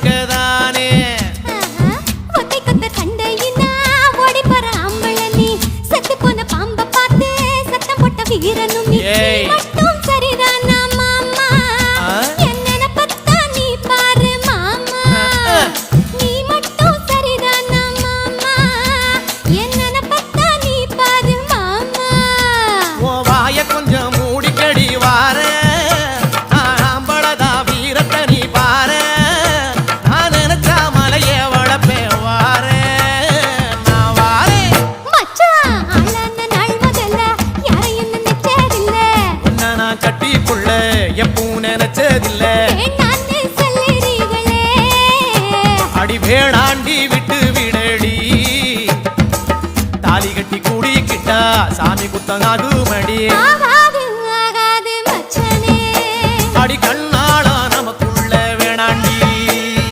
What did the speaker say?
வாழ்க்கைதானே. ஒத்தை கொத்த சண்டையினா ஓடி போற ஆம்பள நீ செத்து போன பாம்ப பார்த்து சத்தம் போட்ட வீரனும் நீ மட்டும் சரிதானா மாமா என்ன பத்தா நீ பாரு மாமா நீ மட்டும் சரிதானா மாமா என்ன பத்தா நீ பாரு மாமா ஓ வாய கொஞ்சம் மூடிக்கடி வார ஆம்பளதா வீரத்தை நீ பாரு நான் நினைச்சா மலையே வளப்பே வார நான் வாரேன் மச்சான் ஆளான நாள் முதல்ல யாரையும் நினைச்சதில்ல உன்னை நான் கட்டிக்குள்ள எப்பவும் நினைச்சதில்ல வேண்டான்னு சொல்லுறீங்களே அடி வேணாண்டி விட்டு விடடி தாலி கட்டி கூடிக்கிட்டா சாமி குத்தம் அது மடி ஆகாது ஆகாது மச்சனே அடி கண்